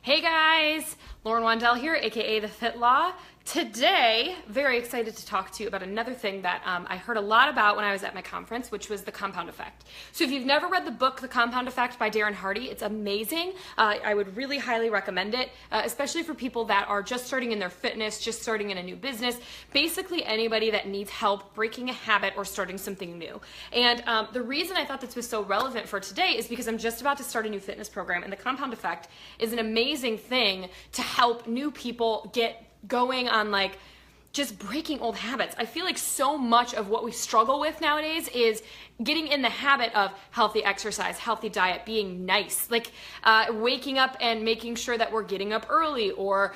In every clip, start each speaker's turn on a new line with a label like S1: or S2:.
S1: Hey guys, Lauren Wandell here, aka The Fit Law. Today, very excited to talk to you about another thing that I heard a lot about when I was at my conference, which was the compound effect. So if you've never read the book, The Compound Effect by Darren Hardy, it's amazing. I would really highly recommend it, especially for people that are just starting in their fitness, just starting in a new business, basically anybody that needs help breaking a habit or starting something new. And the reason I thought this was so relevant for today is because I'm just about to start a new fitness program, and the compound effect is an amazing thing to help new people get going on just breaking old habits. I feel like so much of what we struggle with nowadays is getting in the habit of healthy exercise, healthy diet, being nice, waking up and making sure that we're getting up early or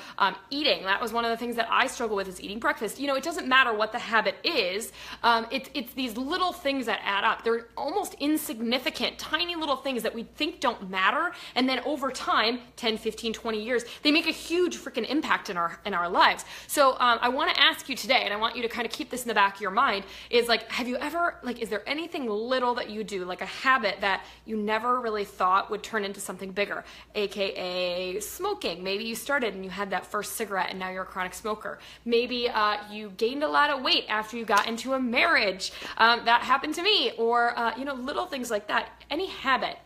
S1: eating. That was one of the things that I struggle with, is eating breakfast. You know, it doesn't matter what the habit is. It's these little things that add up. They're almost insignificant, tiny little things that we think don't matter. And then over time, 10, 15, 20 years, they make a huge freaking impact in our lives. So I want to ask you today, and I want you to kind of keep this in the back of your mind, is have you ever, is there anything little that you do, like a habit that you never really thought would turn into something bigger, aka smoking? Maybe you started and you had that first cigarette and now you're a chronic smoker. Maybe you gained a lot of weight after you got into a marriage. That happened to me. Or little things like that. Any habit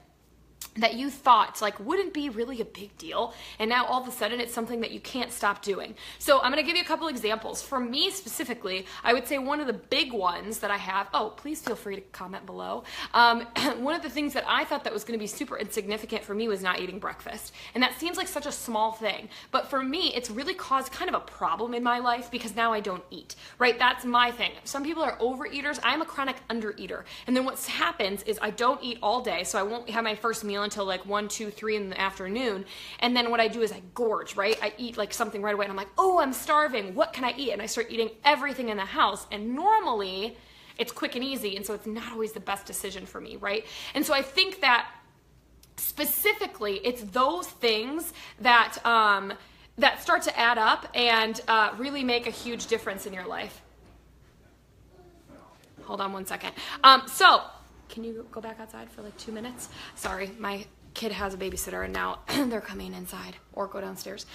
S1: that you thought wouldn't be really a big deal, and now all of a sudden it's something that you can't stop doing. So I'm going to give you a couple examples. For me specifically, I would say one of the big ones that I have, please feel free to comment below. One of the things that I thought that was going to be super insignificant for me was not eating breakfast. And that seems like such a small thing, but for me it's really caused kind of a problem in my life because now I don't eat, right? That's my thing. Some people are overeaters. I'm a chronic undereater. And then what happens is I don't eat all day, so I won't have my first meal until 1, 2, 3 in the afternoon. And then what I do is I gorge, right? I eat something right away and I'm like, oh, I'm starving. What can I eat? And I start eating everything in the house. And normally it's quick and easy. And so it's not always the best decision for me, right? And so I think that specifically it's those things that, that start to add up and really make a huge difference in your life. Hold on one second. So can you go back outside for 2 minutes? Sorry, my kid has a babysitter and now they're coming inside, or go downstairs.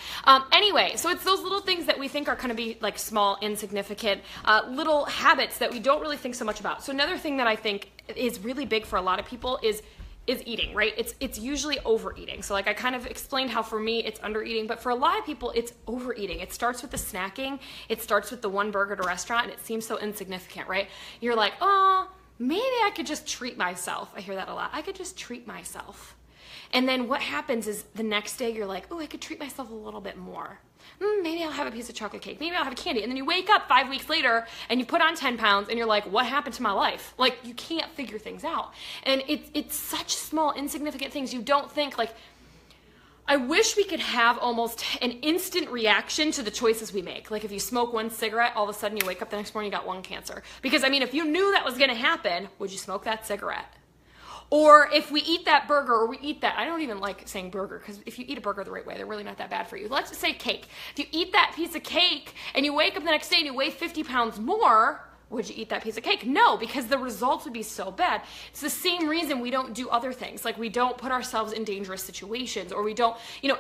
S1: Anyway, so it's those little things that we think are going to be small, insignificant, little habits that we don't really think so much about. So another thing that I think is really big for a lot of people is eating, right? It's usually overeating. So I kind of explained how for me it's undereating, but for a lot of people it's overeating. It starts with the snacking. It starts with the one burger at a restaurant, and it seems so insignificant, right? You're like, oh, maybe I could just treat myself. I hear that a lot. I could just treat myself. And then what happens is the next day you're like, oh, I could treat myself a little bit more. Maybe I'll have a piece of chocolate cake. Maybe I'll have a candy. And then you wake up 5 weeks later and you put on 10 pounds and you're like, what happened to my life? You can't figure things out. And it's such small, insignificant things. You don't think I wish we could have almost an instant reaction to the choices we make. If you smoke one cigarette, all of a sudden you wake up the next morning, you got lung cancer. Because if you knew that was going to happen, would you smoke that cigarette? Or if we eat that burger, or we eat that, I don't even like saying burger, because if you eat a burger the right way, they're really not that bad for you. Let's just say cake. If you eat that piece of cake and you wake up the next day and you weigh 50 pounds more, would you eat that piece of cake? No, because the results would be so bad. It's the same reason we don't do other things. We don't put ourselves in dangerous situations, or we don't,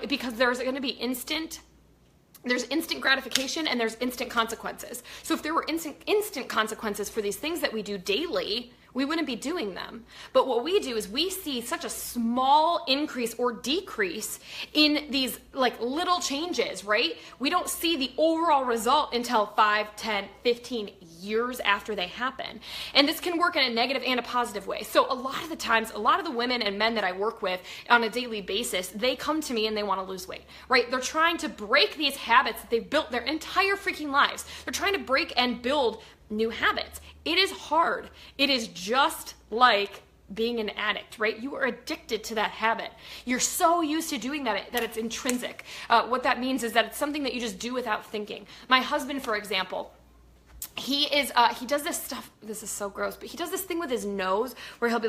S1: because there's going to be instant gratification and there's instant consequences. So if there were instant consequences for these things that we do daily, we wouldn't be doing them. But what we do is we see such a small increase or decrease in these little changes, right? We don't see the overall result until 5, 10, 15 years after they happen. And this can work in a negative and a positive way. So a lot of the times, a lot of the women and men that I work with on a daily basis, they come to me and they want to lose weight, right? They're trying to break these habits that they've built their entire freaking lives. They're trying to break and build new habits. It is hard. It is just like being an addict, right? You are addicted to that habit. You're so used to doing that it's intrinsic. What that means is that it's something that you just do without thinking. My husband, for example, he does this stuff, this is so gross, but he does this thing with his nose where he'll be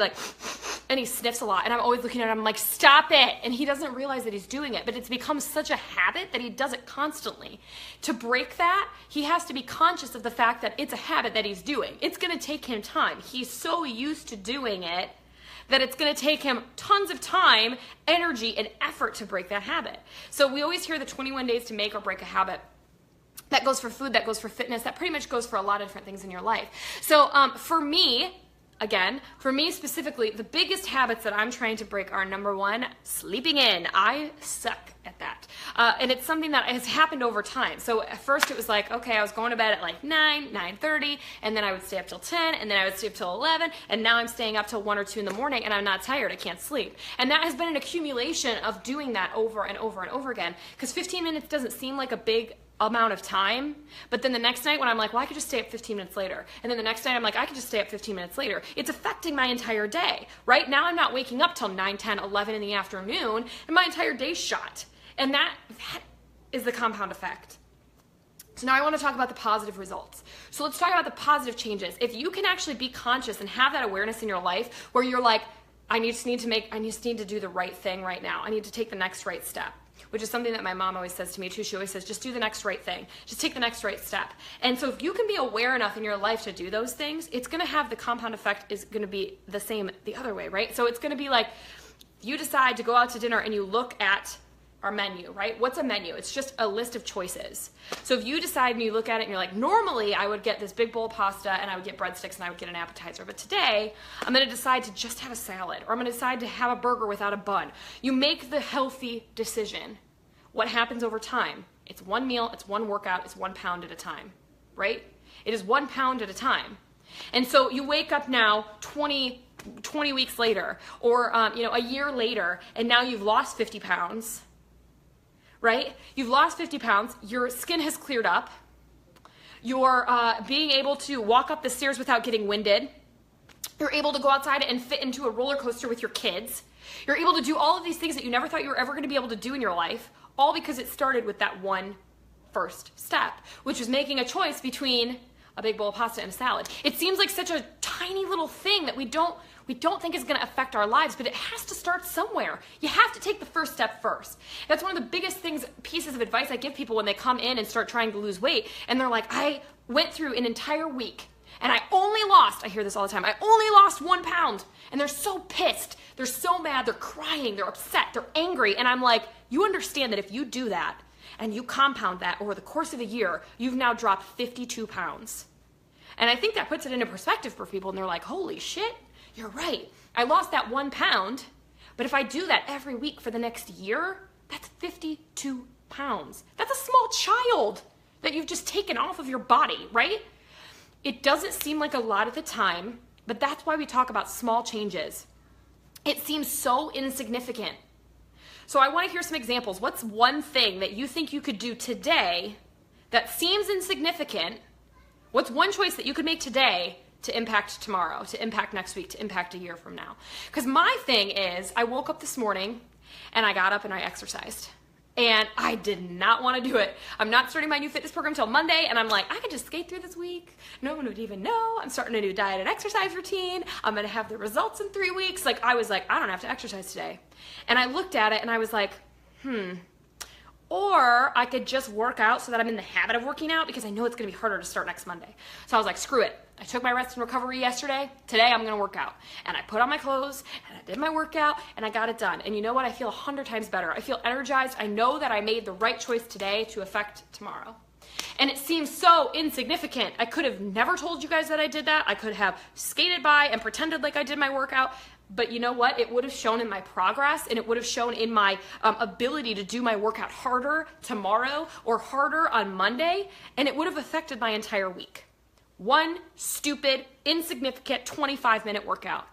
S1: and he sniffs a lot, and I'm always looking at him, I'm like, stop it, and he doesn't realize that he's doing it, but it's become such a habit that he does it constantly. To break that, he has to be conscious of the fact that it's a habit that he's doing. It's going to take him time. He's so used to doing it that it's going to take him tons of time, energy, and effort to break that habit. So we always hear the 21 days to make or break a habit. That goes for food, that goes for fitness, that pretty much goes for a lot of different things in your life. So for me specifically, the biggest habits that I'm trying to break are, number one, sleeping in. I suck at that. And it's something that has happened over time. So at first it was like, okay, I was going to bed at like 9:30, and then I would stay up till 10, and then I would stay up till 11, and now I'm staying up till 1 or 2 in the morning, and I'm not tired, I can't sleep. And that has been an accumulation of doing that over and over and over again, because 15 minutes doesn't seem like a big amount of time, but then the next night when I'm like, well, I could just stay up 15 minutes later, and then the next night I'm like, I could just stay up 15 minutes later, it's affecting my entire day. Right now I'm not waking up till 9, 10, 11 in the afternoon, and my entire day's shot. And that is the compound effect. So now I want to talk about the positive results. So let's talk about the positive changes. If you can actually be conscious and have that awareness in your life where you're like, I just need to do the right thing right now. I need to take the next right step, which is something that my mom always says to me too. She always says, just do the next right thing. Just take the next right step. And so if you can be aware enough in your life to do those things, it's going to have the compound effect is going to be the same the other way, right? So it's going to be like, you decide to go out to dinner and you look at our menu, right? What's a menu? It's just a list of choices. So if you decide and you look at it and you're like, normally I would get this big bowl of pasta and I would get breadsticks and I would get an appetizer, but today I'm going to decide to just have a salad, or I'm going to decide to have a burger without a bun. You make the healthy decision. What happens over time? It's one meal, it's one workout, it's 1 pound at a time, right? It is 1 pound at a time. And so you wake up now 20 weeks later, or a year later, and now you've lost 50 pounds, right? You've lost 50 pounds, your skin has cleared up, you're being able to walk up the stairs without getting winded, you're able to go outside and fit into a roller coaster with your kids, you're able to do all of these things that you never thought you were ever going to be able to do in your life, all because it started with that one first step, which was making a choice between a big bowl of pasta and a salad. It seems like such a tiny little thing that we don't think is going to affect our lives, but it has to start somewhere. You have to take the first step first. That's one of the biggest pieces of advice I give people when they come in and start trying to lose weight, and they're like, I went through an entire week and I hear this all the time, I only lost 1 pound. And they're so pissed, they're so mad, they're crying, they're upset, they're angry. And I'm like, you understand that if you do that and you compound that over the course of a year, you've now dropped 52 pounds. And I think that puts it into perspective for people, and they're like, holy shit, you're right. I lost that 1 pound, but if I do that every week for the next year, that's 52 pounds. That's a small child that you've just taken off of your body, right? It doesn't seem like a lot at the time, but that's why we talk about small changes. It seems so insignificant. So I want to hear some examples. What's one thing that you think you could do today that seems insignificant? What's one choice that you could make today to impact tomorrow, to impact next week, to impact a year from now? Because my thing is, I woke up this morning and I got up and I exercised. And I did not want to do it. I'm not starting my new fitness program until Monday, and I'm like, I could just skate through this week. No one would even know. I'm starting a new diet and exercise routine. I'm going to have the results in 3 weeks. I was like, I don't have to exercise today. And I looked at it and I was like, Or I could just work out so that I'm in the habit of working out, because I know it's going to be harder to start next Monday. So I was like, screw it. I took my rest and recovery yesterday. Today I'm going to work out. And I put on my clothes and I did my workout and I got it done. And you know what? I feel 100 times better. I feel energized. I know that I made the right choice today to affect tomorrow. And it seems so insignificant. I could have never told you guys that I did that. I could have skated by and pretended like I did my workout. But you know what? It would have shown in my progress, and it would have shown in my ability to do my workout harder tomorrow or harder on Monday, and it would have affected my entire week. One stupid, insignificant 25-minute workout.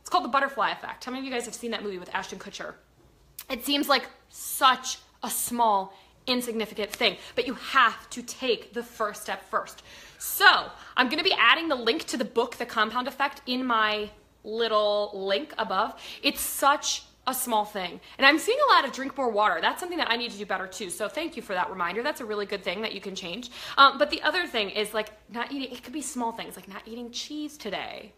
S1: It's called The Butterfly Effect. How many of you guys have seen that movie with Ashton Kutcher? It seems like such a small, insignificant thing, but you have to take the first step first. So I'm going to be adding the link to the book, The Compound Effect, in my little link above. It's such a small thing. And I'm seeing a lot of drink more water. That's something that I need to do better too. So thank you for that reminder. That's a really good thing that you can change. But the other thing is not eating, it could be small things like not eating cheese today.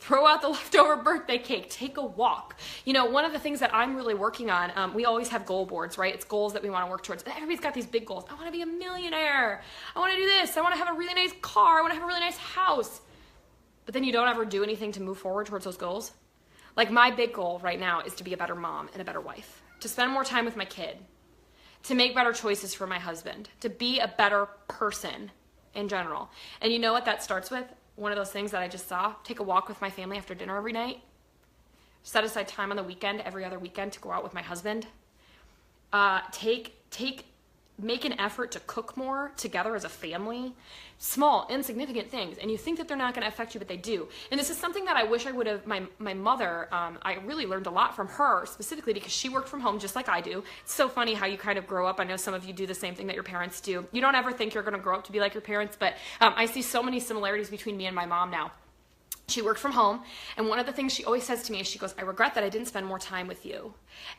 S1: Throw out the leftover birthday cake, take a walk. You know, one of the things that I'm really working on, we always have goal boards, right? It's goals that we want to work towards. Everybody's got these big goals. I want to be a millionaire. I want to do this. I want to have a really nice car. I want to have a really nice house. But then you don't ever do anything to move forward towards those goals. Like my big goal right now is to be a better mom and a better wife, to spend more time with my kid, to make better choices for my husband, to be a better person in general. And you know what that starts with? One of those things that I just saw, take a walk with my family after dinner every night, set aside time on the weekend, every other weekend, to go out with my husband, make an effort to cook more together as a family. Small, insignificant things. And you think that they're not going to affect you, but they do. And this is something that I wish I would have, my mother, I really learned a lot from her, specifically because she worked from home just like I do. It's so funny how you kind of grow up. I know some of you do the same thing that your parents do. You don't ever think you're going to grow up to be like your parents, but I see so many similarities between me and my mom now. She worked from home, and one of the things she always says to me is, she goes, I regret that I didn't spend more time with you.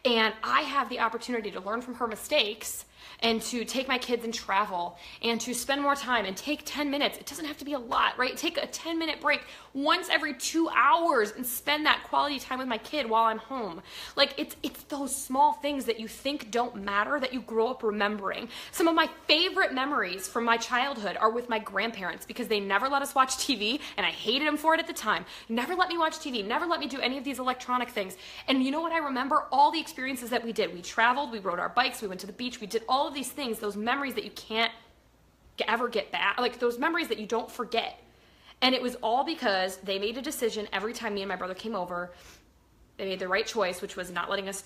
S1: And I have the opportunity to learn from her mistakes and to take my kids and travel and to spend more time and take 10 minutes. It doesn't have to be a lot, right? Take a 10-minute break once every 2 hours and spend that quality time with my kid while I'm home. Like it's those small things that you think don't matter that you grow up remembering. Some of my favorite memories from my childhood are with my grandparents because they never let us watch TV, and I hated them for it at the time. Never let me watch TV, never let me do any of these electronic things. And you know what I remember? All the experiences that we did. We traveled, we rode our bikes, we went to the beach, we did all of these things, those memories that you can't ever get back, like those memories that you don't forget. And it was all because they made a decision every time me and my brother came over. They made the right choice, which was not letting us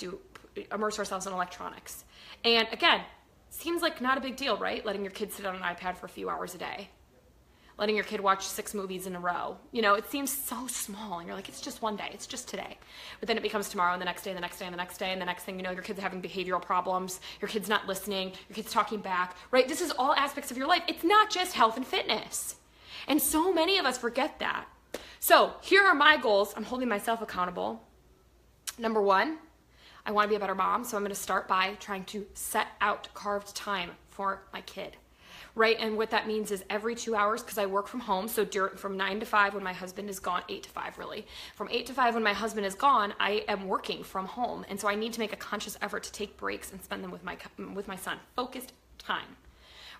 S1: immerse ourselves in electronics. And again, seems like not a big deal, right? Letting your kid sit on an iPad for a few hours a day. Letting your kid watch 6 movies in a row. You know, it seems so small, and you're like, it's just one day, it's just today. But then it becomes tomorrow, and the next day, and the next day, and the next day, and the next thing you know, your kid's having behavioral problems, your kid's not listening, your kid's talking back, right? This is all aspects of your life. It's not just health and fitness. And so many of us forget that. So here are my goals. I'm holding myself accountable. Number 1, I want to be a better mom, so I'm going to start by trying to set out carved time for my kid. Right, and what that means is every 2 hours, because I work from home, so from 9 to 5 when my husband is gone, 8 to 5 really. From 8 to 5 when my husband is gone, I am working from home, and so I need to make a conscious effort to take breaks and spend them with my son. Focused time.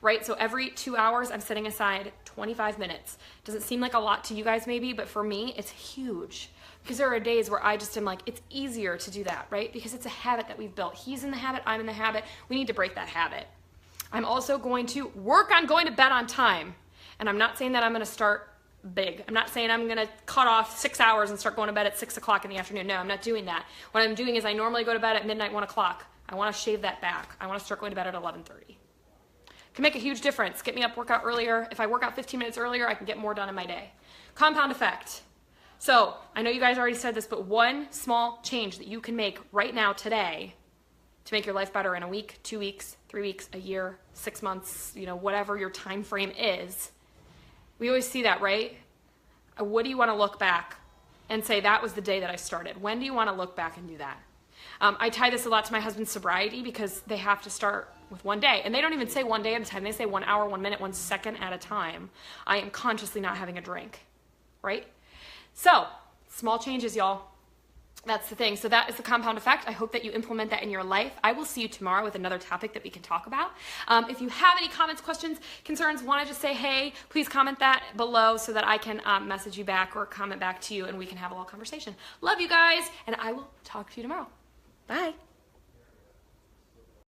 S1: Right, so every 2 hours I'm setting aside 25 minutes. Doesn't seem like a lot to you guys maybe, but for me it's huge. Because there are days where I just am like, it's easier to do that, right? Because it's a habit that we've built. He's in the habit, I'm in the habit. We need to break that habit. I'm also going to work on going to bed on time. And I'm not saying that I'm going to start big. I'm not saying I'm going to cut off 6 hours and start going to bed at 6 o'clock in the afternoon. No, I'm not doing that. What I'm doing is I normally go to bed at midnight, 1 o'clock. I want to shave that back. I want to start going to bed at 11:30. Can make a huge difference. Get me up, work out earlier. If I work out 15 minutes earlier, I can get more done in my day. Compound effect. So I know you guys already said this, but one small change that you can make right now today to make your life better in a week, 2 weeks, 3 weeks, a year, 6 months, you know, whatever your time frame is. We always see that, right? What do you want to look back and say, that was the day that I started? When do you want to look back and do that? I tie this a lot to my husband's sobriety because they have to start with one day. And they don't even say one day at a time. They say 1 hour, 1 minute, 1 second at a time. I am consciously not having a drink, right? So, small changes, y'all. That's the thing. So that is the compound effect. I hope that you implement that in your life. I will see you tomorrow with another topic that we can talk about. If you have any comments, questions, concerns, want to just say hey, please comment that below so that I can message you back or comment back to you and we can have a little conversation. Love you guys, and I will talk to you tomorrow. Bye.